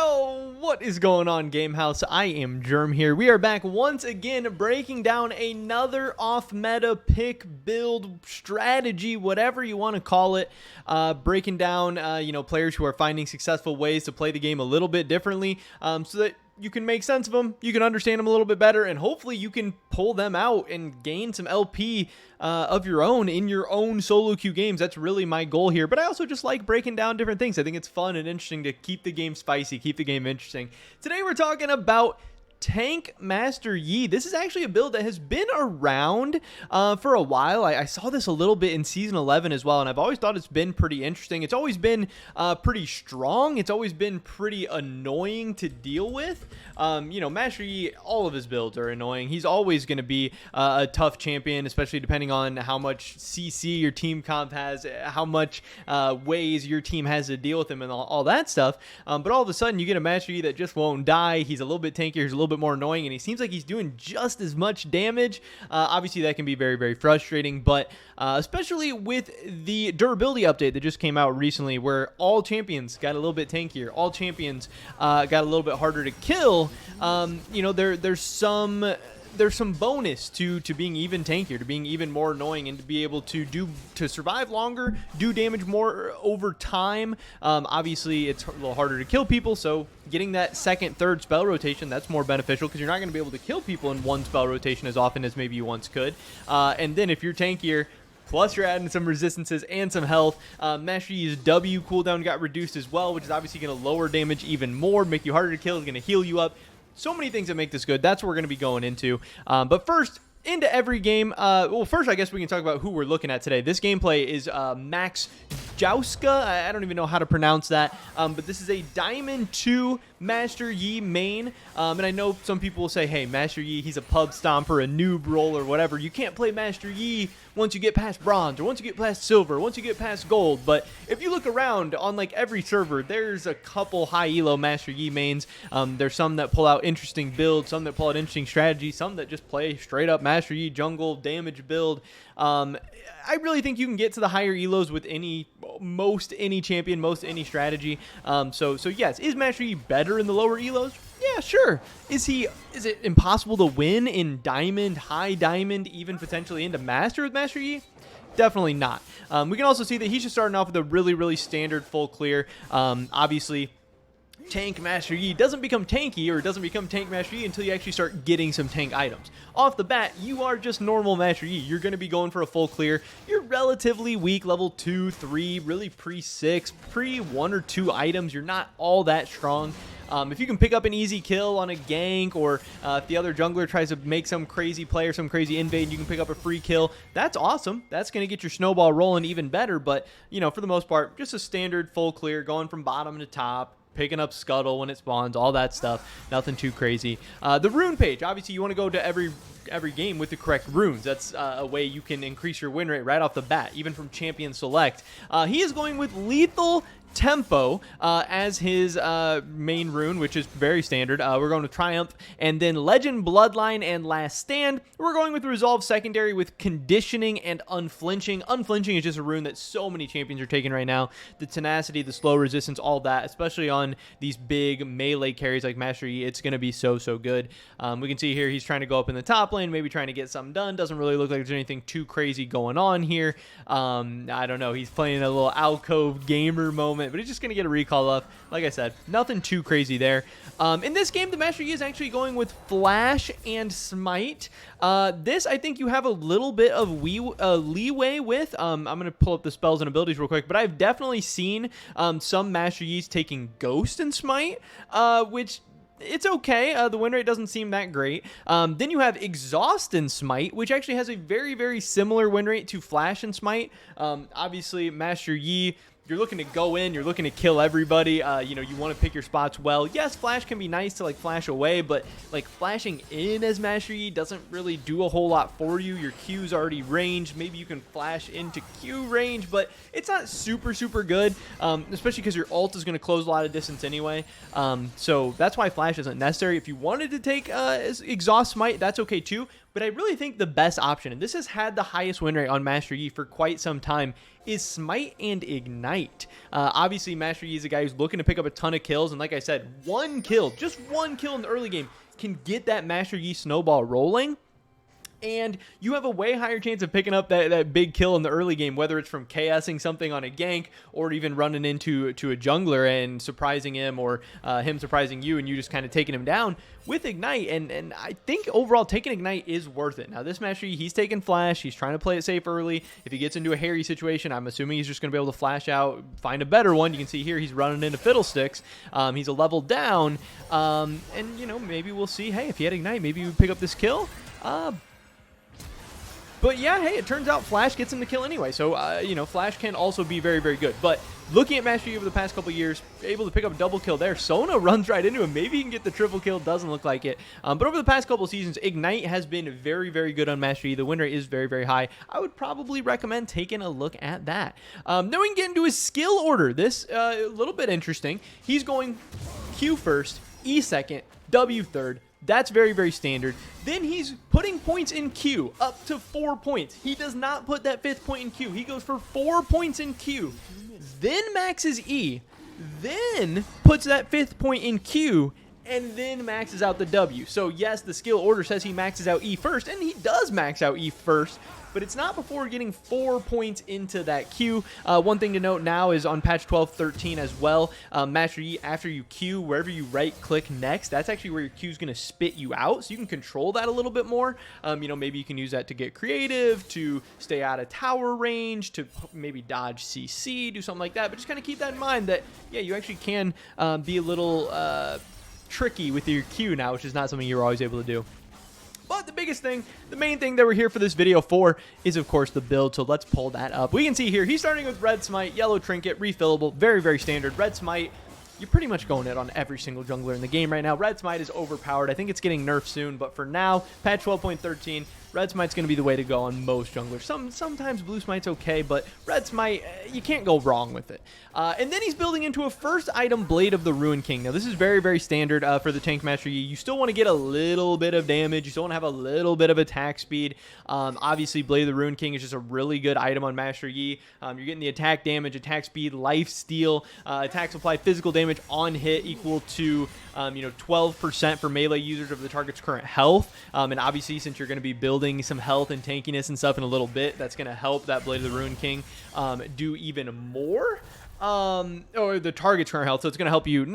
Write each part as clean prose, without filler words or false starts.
Yo, what is going on, Gamehouse? I am Germ here. We are back once again breaking down another off-meta pick, build, strategy, whatever you want to call it. Breaking down, players who are finding successful ways to play the game a little bit differently so that you can make sense of them, you can understand them a little bit better, and hopefully you can pull them out and gain some LP of your own in your own solo queue games. That's really my goal here. But I also just like breaking down different things. I think it's fun and interesting to keep the game spicy, keep the game interesting. Today we're talking about Tank Master Yi. This is actually a build that has been around for a while. I saw this a little bit in Season 11 as well, and I've always thought it's been pretty interesting. It's always been pretty strong. It's always been pretty annoying to deal with. Master Yi, all of his builds are annoying. He's always going to be a tough champion, especially depending on how much CC your team comp has, how much ways your team has to deal with him and all that stuff. But all of a sudden, you get a Master Yi that just won't die. He's a little bit tankier. He's a little bit more annoying, and he seems like he's doing just as much damage. Obviously that can be very, very frustrating, but especially with the durability update that just came out recently, where all champions got a little bit tankier, all champions got a little bit harder to kill. There's some bonus to being even tankier, to being even more annoying, and to be able to survive longer, do damage more over time. Obviously, it's a little harder to kill people, so getting that second, third spell rotation, that's more beneficial because you're not going to be able to kill people in one spell rotation as often as maybe you once could. And then if you're tankier, plus you're adding some resistances and some health, Master Yi's W cooldown got reduced as well, which is obviously going to lower damage even more, make you harder to kill, is going to heal you up. So many things that make this good. That's what we're going to be going into. But first, into every game. First, I guess we can talk about who we're looking at today. This gameplay is Max Jouska. I don't even know how to pronounce that. But this is a Diamond 2 Master Yi main. And I know some people will say, hey, Master Yi, he's a pub stomper, a noob roll, or whatever. You can't play Master Yi once you get past bronze, or once you get past silver, once you get past gold. But if you look around on like every server, there's a couple high elo Master Yi mains. There's some that pull out interesting builds, some that pull out interesting strategies, some that just play straight up Master Yi jungle damage build. I really think you can get to the higher elos with most any champion, most any strategy. So yes, is Master Yi better in the lower elos? Yeah, sure. Is it impossible to win in Diamond, High Diamond, even potentially into Master with Master Yi? Definitely not. We can also see that he's just starting off with a really, really standard full clear. Obviously, Tank Master Yi doesn't become tanky, or doesn't become Tank Master Yi until you actually start getting some tank items. Off the bat, you are just normal Master Yi. You're going to be going for a full clear. You're relatively weak, level 2, 3, really pre-6, pre-1 or 2 items. You're not all that strong. If you can pick up an easy kill on a gank, or if the other jungler tries to make some crazy play or some crazy invade, and you can pick up a free kill, that's awesome. That's going to get your snowball rolling even better. But, for the most part, just a standard full clear, going from bottom to top, picking up Scuttle when it spawns, all that stuff. Nothing too crazy. The rune page, obviously you want to go to every game with the correct runes. That's a way you can increase your win rate right off the bat, even from champion select. He is going with Lethal Tempo as his main rune, which is very standard. We're going with Triumph, and then Legend, Bloodline, and Last Stand. We're going with Resolve secondary with Conditioning and Unflinching. Unflinching is just a rune that so many champions are taking right now. The tenacity, the slow resistance, all that, especially on these big melee carries like Master Yi, it's going to be so good. We can see here he's trying to go up in the top lane, maybe trying to get something done. Doesn't really look like there's anything too crazy going on here. I don't know. He's playing a little alcove gamer moment, but he's just going to get a recall up. Like I said, nothing too crazy there. In this game, the Master Yi is actually going with Flash and Smite. This, I think you have a little bit of leeway with. I'm going to pull up the spells and abilities real quick, but I've definitely seen some Master Yis taking Ghost and Smite, which it's okay. The win rate doesn't seem that great. Then you have Exhaust and Smite, which actually has a very, very similar win rate to Flash and Smite. Obviously, Master Yi, you're looking to go in, you're looking to kill everybody. You want to pick your spots well. Yes, Flash can be nice to like flash away, but like flashing in as Master Yi doesn't really do a whole lot for you. Your Q's already ranged. Maybe you can flash into Q range, but it's not super good, especially because your ult is going to close a lot of distance anyway. So that's why Flash isn't necessary. If you wanted to take Exhaust Smite, that's okay too. But I really think the best option, and this has had the highest win rate on Master Yi for quite some time, is Smite and Ignite. Obviously, Master Yi is a guy who's looking to pick up a ton of kills, and like I said, one kill, just one kill in the early game can get that Master Yi snowball rolling. And you have a way higher chance of picking up that big kill in the early game, whether it's from KSing something on a gank or even running into a jungler and surprising him, or him surprising you and you just kind of taking him down with Ignite. And I think overall taking Ignite is worth it. Now this Master Yi, he's taking Flash. He's trying to play it safe early. If he gets into a hairy situation, I'm assuming he's just going to be able to flash out, find a better one. You can see here he's running into Fiddlesticks. He's a level down. And, you know, maybe we'll see, hey, if he had Ignite, maybe he would pick up this kill. But yeah, hey, it turns out Flash gets him the kill anyway. So, you know, Flash can also be very, very good. But looking at Master Yi over the past couple years, able to pick up a double kill there. Sona runs right into him. Maybe he can get the triple kill. Doesn't look like it. But over the past couple seasons, Ignite has been very, very good on Master Yi. The win rate is very, very high. I would probably recommend taking a look at that. Then we can get into his skill order. This, a little bit interesting. He's going Q first, E second, W third. That's very, very standard. Then he's putting points in Q up to 4 points. He does not put that 5th point in Q. He goes for 4 points in Q, then maxes E, then puts that 5th point in Q, and then maxes out the W. So yes, the skill order says he maxes out E first, and he does max out E first, but it's not before getting 4 points into that Q. One thing to note now is on patch 12.13 as well, Master Yi, after you Q, wherever you right-click next, that's actually where your Q is going to spit you out, so you can control that a little bit more. You know, maybe you can use that to get creative, to stay out of tower range, to maybe dodge CC, do something like that, but just kind of keep that in mind that, yeah, you actually can be a little tricky with your Q now, which is not something you were always able to do. But the biggest thing, the main thing that we're here for this video for is, of course, the build. So let's pull that up. We can see here, he's starting with Red Smite, Yellow Trinket, Refillable, very, very standard. Red Smite, you're pretty much going it on every single jungler in the game right now. Red Smite is overpowered. I think it's getting nerfed soon, but for now, patch 12.13, Red Smite's going to be the way to go on most junglers. Sometimes Blue Smite's okay, but Red Smite, you can't go wrong with it. And then he's building into a first item, Blade of the Ruined King. Now, this is very, very standard for the tank Master Yi. You still want to get a little bit of damage. You still want to have a little bit of attack speed. Obviously, Blade of the Ruined King is just a really good item on Master Yi. You're getting the attack damage, attack speed, life steal, attack supply, physical damage on hit equal to, you know, 12% for melee users of the target's current health. And obviously, since you're going to be building some health and tankiness and stuff in a little bit, that's going to help that Blade of the Ruined King do even more. Or the target's current health, so it's going to help you,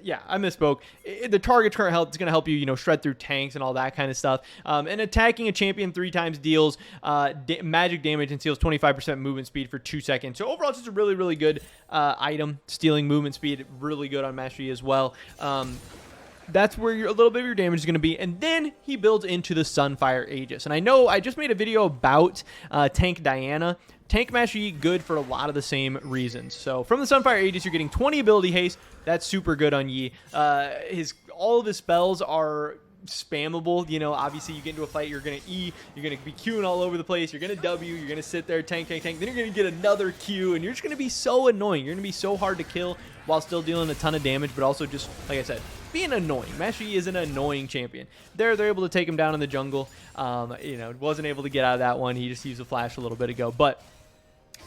yeah, I misspoke. The target's current health is going to help you, you know, shred through tanks and all that kind of stuff. And attacking a champion 3 times deals magic damage and steals 25% movement speed for 2 seconds. So overall, it's just a really, really good item. Stealing movement speed, really good on Master Yi as well. That's where a little bit of your damage is going to be. And then he builds into the Sunfire Aegis. And I know I just made a video about Tank Diana. Tank Master Yi, good for a lot of the same reasons. So from the Sunfire Aegis, you're getting 20 ability haste. That's super good on Yi. All of his spells are spammable. You know, obviously you get into a fight, you're going to E, you're going to be Qing all over the place, you're going to W, you're going to sit there, tank, then you're going to get another Q, and you're just going to be so annoying. You're going to be so hard to kill while still dealing a ton of damage, but also just, like I said, being annoying. Master Yi is an annoying champion. They're able to take him down in the jungle. You know, wasn't able to get out of that one. He just used a flash a little bit ago, but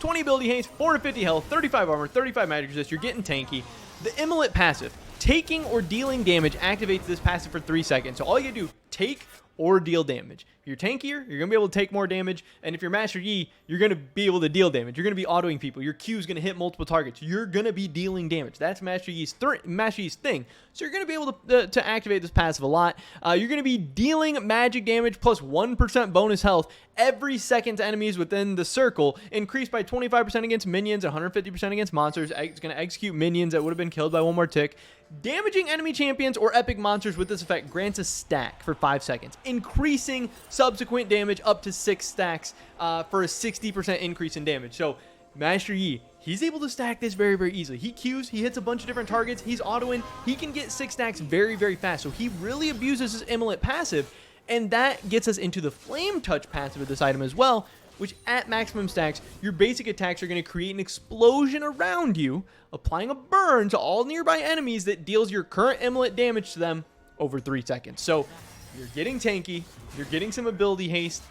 20 ability haste, 450 health, 35 armor, 35 magic resist. You're getting tanky. The Immolate passive, taking or dealing damage, activates this passive for 3 seconds. So all you do, take or deal damage. If you're tankier, you're going to be able to take more damage. And if you're Master Yi, you're going to be able to deal damage. You're going to be autoing people. Your Q is going to hit multiple targets. You're going to be dealing damage. That's Master Yi's thing. So you're going to be able to activate this passive a lot. You're going to be dealing magic damage plus 1% bonus health every second to enemies within the circle, increased by 25% against minions, 150% against monsters. It's going to execute minions that would have been killed by one more tick. Damaging enemy champions or epic monsters with this effect grants a stack for 5 seconds, increasing subsequent damage up to 6 stacks for a 60% increase in damage. So Master Yi, he's able to stack this very, very easily. He Qs, he hits a bunch of different targets, he's autoing, he can get 6 stacks very, very fast. So he really abuses his Immolate passive, and that gets us into the Flame Touch passive of this item as well, which at maximum stacks, your basic attacks are going to create an explosion around you, applying a burn to all nearby enemies that deals your current Immolate damage to them over 3 seconds. So You're getting tanky. You're getting some ability haste.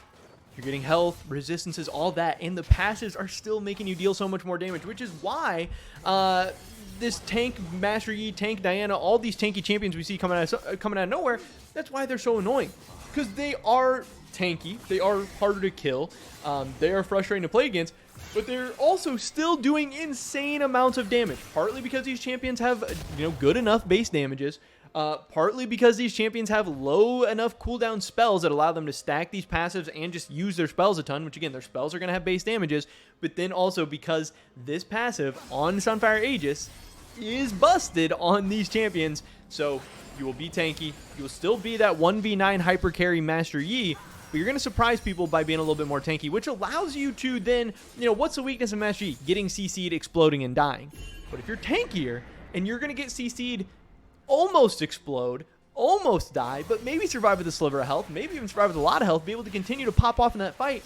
You're getting health, resistances, all that, and the passives are still making you deal so much more damage, which is why this tank Master Yi, tank Diana, all these tanky champions we see coming out of nowhere, that's why they're so annoying. Because they are tanky, they are harder to kill, they are frustrating to play against, but they're also still doing insane amounts of damage. Partly because these champions have, good enough base damages. Partly because these champions have low enough cooldown spells that allow them to stack these passives and just use their spells a ton, which again, their spells are going to have base damages, but then also because this passive on Sunfire Aegis is busted on these champions, so you will be tanky, you will still be that 1v9 hyper carry Master Yi, but you're going to surprise people by being a little bit more tanky, which allows you to then, what's the weakness of Master Yi? Getting CC'd, exploding, and dying. But if you're tankier, and you're going to get CC'd, almost explode, almost die, but maybe survive with a sliver of health, maybe even survive with a lot of health, be able to continue to pop off in that fight.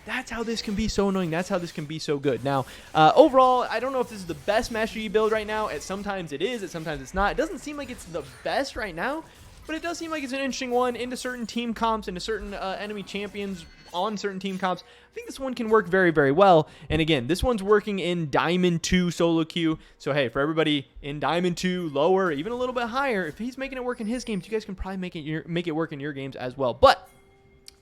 That's how this can be so annoying. That's how this can be so good. Now, overall, I don't know if this is the best Master Yi build right now. Sometimes it is, sometimes it's not. It doesn't seem like it's the best right now, but it does seem like it's an interesting one into certain team comps, into certain enemy champions on certain team comps. I think this one can work very, very well. And again, this one's working in Diamond 2 solo queue. So hey, for everybody in Diamond 2, lower, even a little bit higher, if he's making it work in his games, you guys can probably make it work in your games as well. But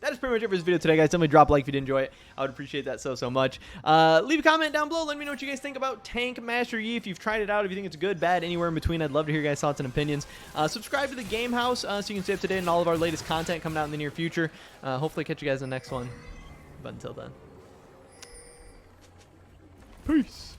that is pretty much it for this video today, guys. Definitely drop a like if you did enjoy it. I would appreciate that so much. Leave a comment down below. Let me know what you guys think about Tank Master Yi. If you've tried it out, if you think it's good, bad, anywhere in between, I'd love to hear your guys' thoughts and opinions. Subscribe to the Game House so you can stay up to date on all of our latest content coming out in the near future. Hopefully catch you guys in the next one. But until then, peace.